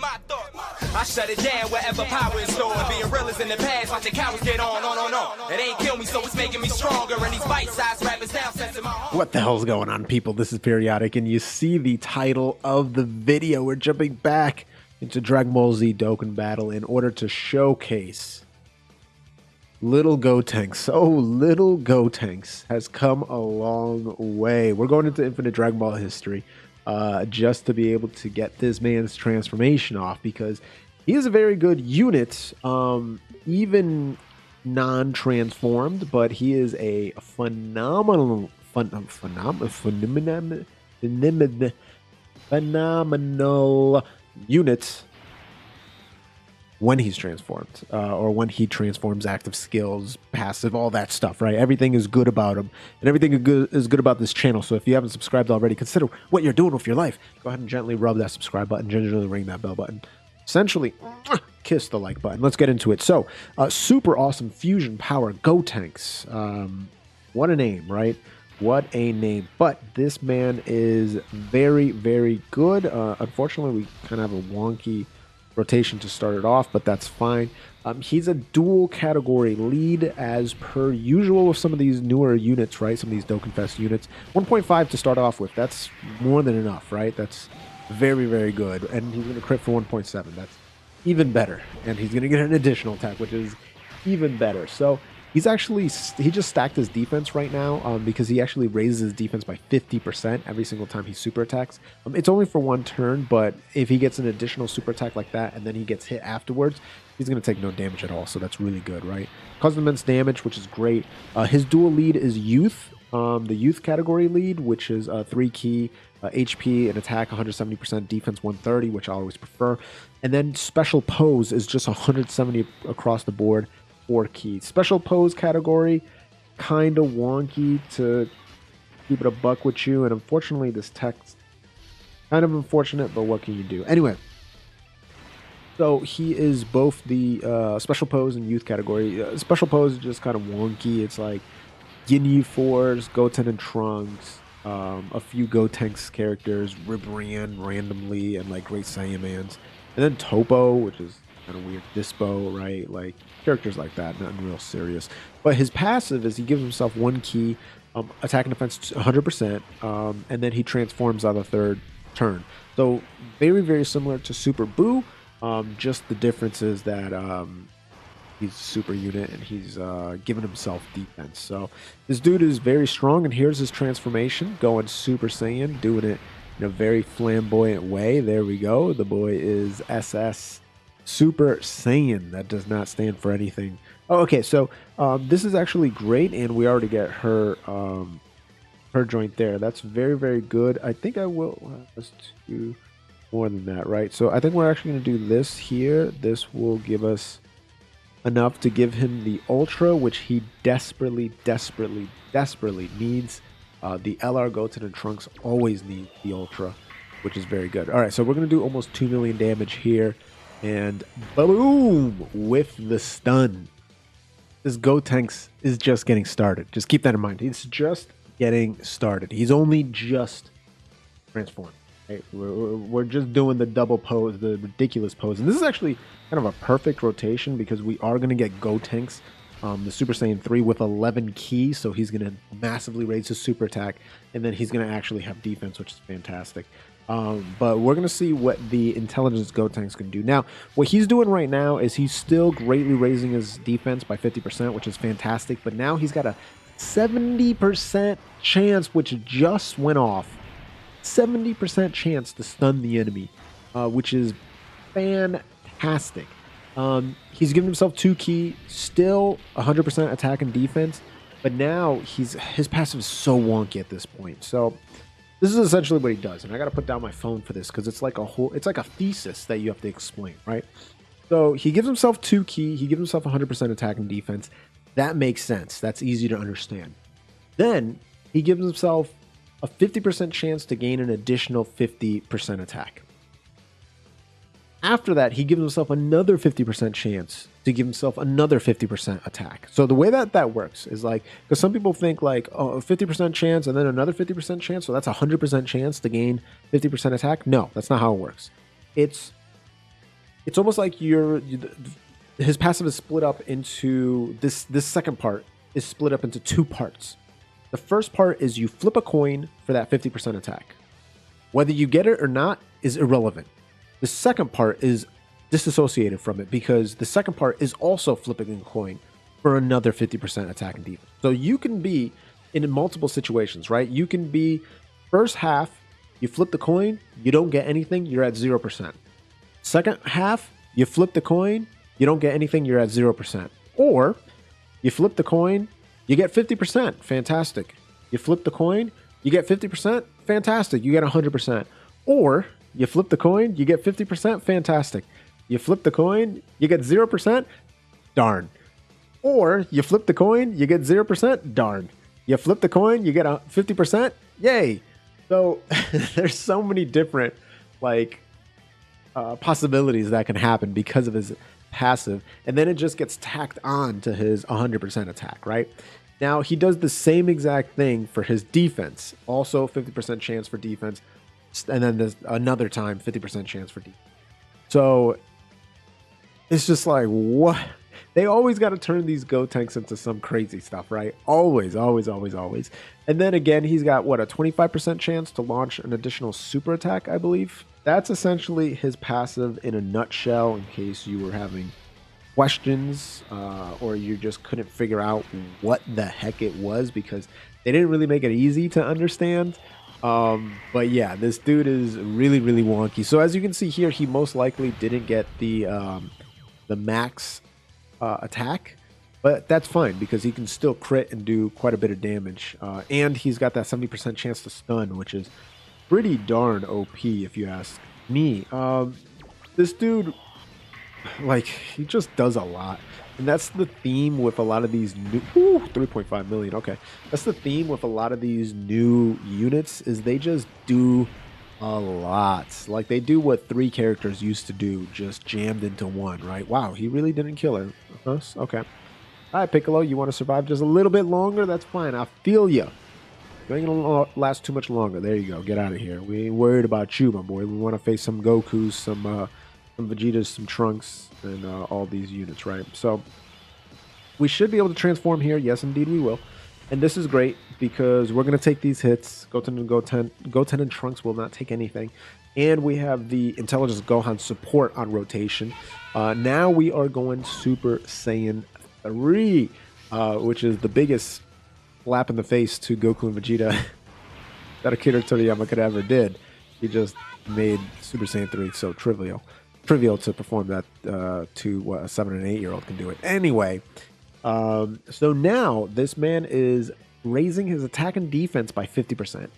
my thoughts. I shut it down wherever power is stored. Being real is in the past, watching cowards get on. It ain't kill me, so it's making me stronger. And these bite-sized rappers now sensing my heart. What the hell's going on, people? This is Periodic, and you see the title of the video. We're jumping back into Dragonball Z Dokkan Battle in order to showcase Little Gotenks. Oh, Little Gotenks has come a long way. We're going into Infinite Dragon Ball history just to be able to get this man's transformation off, because he is a very good unit, even non-transformed, but he is a phenomenal unit when he's transformed, or when he transforms, active skills, passive, all that stuff, right? Everything is good about him, and everything is good about this channel. So if you haven't subscribed already, consider what you're doing with your life. Go ahead and gently rub that subscribe button, gingerly ring that bell button. Essentially, kiss the like button. Let's get into it. So, super awesome fusion power Gotenks. What a name, right? What a name. But this man is very, very good. Unfortunately, we kind of have a wonky rotation to start it off, but that's fine. He's a dual category lead as per usual with some of these newer units, right? Some of these Dokkan Fest units. 1.5 to start off with. That's more than enough, right? That's very, very good. And he's going to crit for 1.7. That's even better. And he's going to get an additional attack, which is even better. So he's actually, he just stacked his defense right now because he actually raises his defense by 50% every single time he super attacks. It's only for one turn, but if he gets an additional super attack like that and then he gets hit afterwards, he's going to take no damage at all. So that's really good, right? Causes immense damage, which is great. His dual lead is Youth, the Youth category lead, which is 3 key, HP and attack 170%, defense 130, which I always prefer. And then Special Pose is just 170 across the board. 4 keys. Special Pose category, kind of wonky, to keep it a buck with you, and unfortunately this text kind of unfortunate, but what can you do? Anyway, so he is both the Special Pose and Youth category. Special Pose is just kind of wonky. It's like Ginyu Force, Goten and Trunks, a few Gotenks characters, Ribrian randomly, and like Great Saiyamans, and then Topo, which is kind of weird, Dispo, right? Like characters like that, nothing real serious. But his passive is he gives himself 1 key, attack and defense 100%, and then he transforms on the 3rd turn. So very, very similar to Super Boo, just the difference is that he's a super unit and he's giving himself defense. So this dude is very strong, and here's his transformation, going Super Saiyan, doing it in a very flamboyant way. There we go. The boy is SS Super Saiyan. That does not stand for anything. Oh, okay, so this is actually great, and we already get her her joint there. That's very, very good. I think I will let's do more than that, right? So I think we're actually going to do this here. This will give us enough to give him the Ultra, which he desperately, desperately, desperately needs. The LR Goten and Trunks always need the Ultra, which is very good. All right, so we're going to do almost 2 million damage here. And boom, with the stun. This Gotenks is just getting started. Just keep that in mind. He's just getting started. He's only just transformed. Right? We're just doing the double pose, the ridiculous pose. And this is actually kind of a perfect rotation because we are going to get Gotenks, the Super Saiyan 3 with 11 keys. So he's going to massively raise his super attack. And then he's going to actually have defense, which is fantastic. But we're going to see what the Intelligence Gotenks can do. Now, what he's doing right now is he's still greatly raising his defense by 50%, which is fantastic. But now he's got a 70% chance, which just went off. 70% chance to stun the enemy, which is fantastic. He's given himself 2 key, still 100% attack and defense. But now his passive is so wonky at this point. So this is essentially what he does, and I got to put down my phone for this because it's like a thesis that you have to explain, right? So he gives himself 2 key, he gives himself 100% attack and defense. That makes sense. That's easy to understand. Then he gives himself a 50% chance to gain an additional 50% attack. After that, he gives himself another 50% chance to give himself another 50% attack. So the way that works is like, because some people think like, oh, a 50% chance and then another 50% chance, so that's a 100% chance to gain 50% attack. No, that's not how it works. It's it's almost like his passive is split up into this second part is split up into two parts. The first part is you flip a coin for that 50% attack. Whether you get it or not is irrelevant. The second part is disassociated from it because the second part is also flipping a coin for another 50% attack and defense. So you can be in multiple situations, right? You can be first half, you flip the coin, you don't get anything, you're at 0%. Second half, you flip the coin, you don't get anything, you're at 0%. Or you flip the coin, you get 50%, fantastic. You flip the coin, you get 50%, fantastic, you get 100%. Or you flip the coin, you get 50%, fantastic. You flip the coin, you get 0%, darn. Or you flip the coin, you get 0%, darn. You flip the coin, you get 50%, yay. So there's so many different possibilities that can happen because of his passive, and then it just gets tacked on to his 100% attack, right? Now he does the same exact thing for his defense, also 50% chance for defense, and then there's another time 50% chance for defense. So it's just like, what? They always got to turn these Gotenks into some crazy stuff, right? Always, always, always, always. And then again, he's got, what, a 25% chance to launch an additional super attack, I believe? That's essentially his passive in a nutshell, in case you were having questions or you just couldn't figure out what the heck it was, because they didn't really make it easy to understand. But yeah, this dude is really, really wonky. So as you can see here, he most likely didn't get the max attack, but that's fine because he can still crit and do quite a bit of damage, and he's got that 70% chance to stun, which is pretty darn OP if you ask me. This dude, he just does a lot, and that's the theme with a lot of these new 3.5 million. Okay, that's the theme with a lot of these new units, is they just do a lot. Like, they do what 3 characters used to do, just jammed into one, right? Wow, he really didn't kill her. Okay. All right, Piccolo, you want to survive just a little bit longer? That's fine. I feel you. You ain't gonna last too much longer. There you go. Get out of here. We ain't worried about you, my boy. We want to face some Gokus, some Vegetas, some Trunks, and all these units, right? So we should be able to transform here. Yes, indeed, we will. And this is great because we're going to take these hits. Goten and Trunks will not take anything. And we have the Intelligence Gohan support on rotation. Now we are going Super Saiyan 3, which is the biggest slap in the face to Goku and Vegeta that Akira Toriyama could ever did. He just made Super Saiyan 3 so trivial to perform that to what a 7 and 8-year-old can do it. Anyway, so now this man is raising his attack and defense by 50%.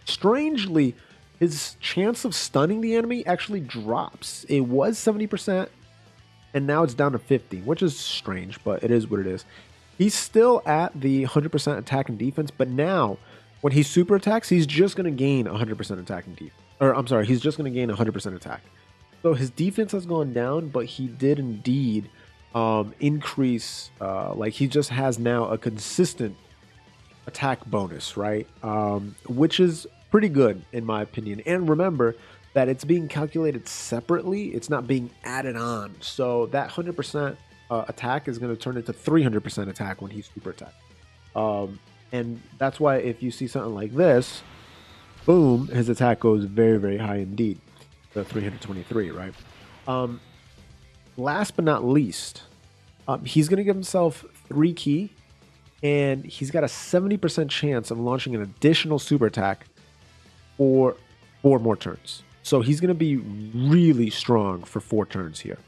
Strangely, his chance of stunning the enemy actually drops. It was 70%, and now it's down to 50, which is strange, but it is what it is. He's still at the 100% attack and defense, but now when he super attacks, he's just going to gain 100% attack and defense. Or I'm sorry, he's just going to gain 100% attack. So his defense has gone down, but he did indeed increase. He just has now a consistent attack bonus, right? Which is pretty good in my opinion. And remember that it's being calculated separately. It's not being added on. So that 100% attack is going to turn into 300% attack when he's super attack. And that's why if you see something like this, boom, his attack goes very, very high indeed. The 323, right? Last but not least, he's going to give himself 3 ki, and he's got a 70% chance of launching an additional super attack for 4 more turns. So he's going to be really strong for 4 turns here.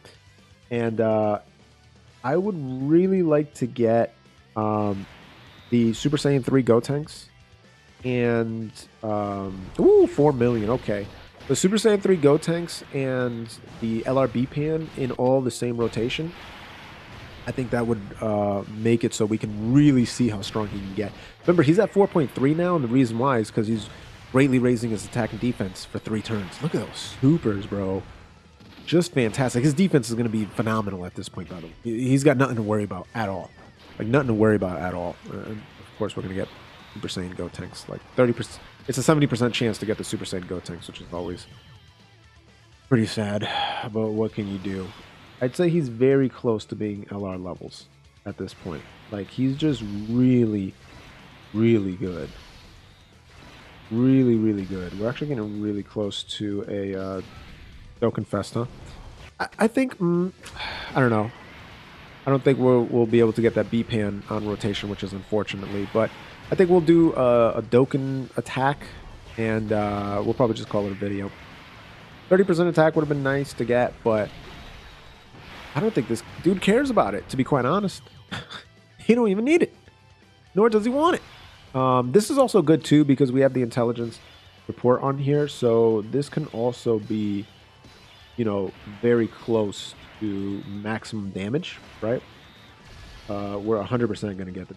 And I would really like to get the Super Saiyan 3 Gotenks and 4 million. Okay. The Super Saiyan 3 Gotenks and the LRB Pan in all the same rotation, I think that would make it so we can really see how strong he can get. Remember, he's at 4.3 now, and the reason why is because he's greatly raising his attack and defense for 3 turns. Look at those supers, bro. Just fantastic. His defense is going to be phenomenal at this point, by the way. He's got nothing to worry about at all. Like, nothing to worry about at all. And of course, we're going to get Super Saiyan Gotenks. Like, 30%. It's a 70% chance to get the Super Saiyan Gotenks, which is always pretty sad. but what can you do? I'd say he's very close to being LR levels at this point. Like, he's just really, really good. Really, really good. We're actually getting really close to a Dokkan Festa. I think, I don't know. I don't think we'll be able to get that B-Pan on rotation, which is unfortunately. But I think we'll do a Dokkan attack, and we'll probably just call it a video. 30% attack would have been nice to get, but I don't think this dude cares about it, to be quite honest. He don't even need it, nor does he want it. This is also good, too, because we have the intelligence report on here, so this can also be, you know, very close to maximum damage, right? We're 100% going to get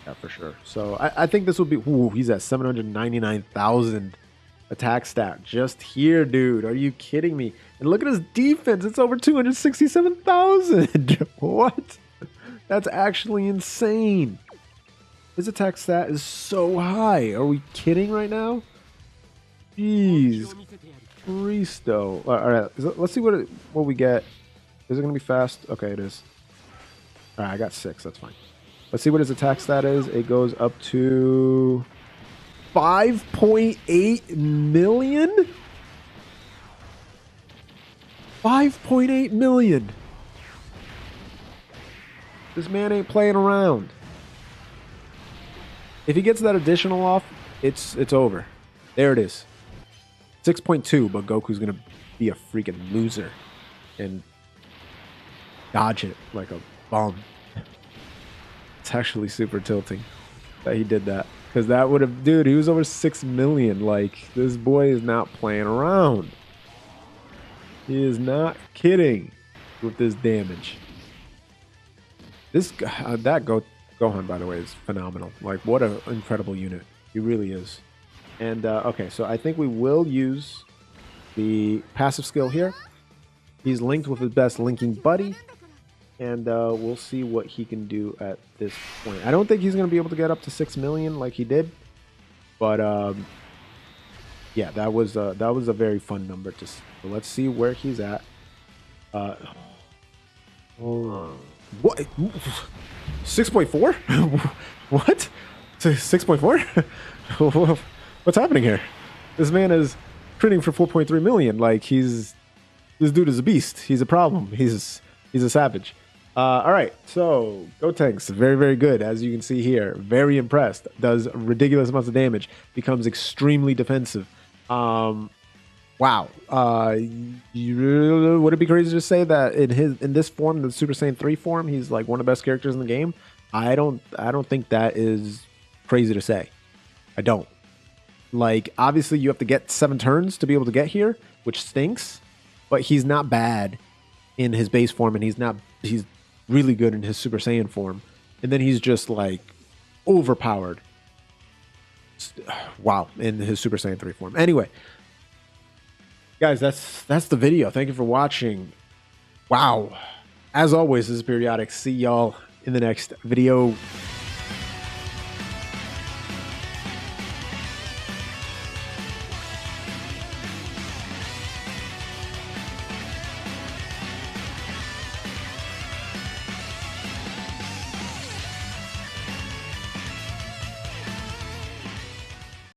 that for sure. So I think this would be... Ooh, he's at 799,000 attack stat just here, dude. Are you kidding me? And look at his defense. It's over 267,000. What? That's actually insane. His attack stat is so high. Are we kidding right now? Jeez. Cristo. All right, let's see what we get. Is it going to be fast? Okay, it is. All right, I got 6. That's fine. Let's see what his attack stat is. It goes up to 5.8 million? 5.8 million. This man ain't playing around. If he gets that additional off, it's over. There it is. 6.2, but Goku's going to be a freaking loser and dodge it like a bum. It's actually super tilting that he did that. Because that would have... Dude, he was over 6 million. Like, this boy is not playing around. He is not kidding with this damage. This guy... Gohan, by the way, is phenomenal. Like, what an incredible unit. He really is. And, okay, so I think we will use the passive skill here. He's linked with his best linking buddy. And we'll see what he can do at this point. I don't think he's going to be able to get up to 6 million like he did. But, yeah, that was a very fun number to see. So let's see where he's at. What? 6.4? What? 6.4? What's happening here? This man is printing for 4.3 million. Like, this dude is a beast. He's a problem. He's a savage. All right, so Gotenks, very, very good. As you can see here, very impressed. Does ridiculous amounts of damage. Becomes extremely defensive. Wow. Would it be crazy to say that in this form, the Super Saiyan 3 form, he's like one of the best characters in the game? I don't think that is crazy to say. I don't. Like, obviously, you have to get 7 turns to be able to get here, which stinks. But he's not bad in his base form, and he's really good in his Super Saiyan form. And then he's just, like, overpowered. Wow, in his Super Saiyan 3 form. Anyway, guys, that's the video. Thank you for watching. Wow. As always, this is Periodik. See y'all in the next video.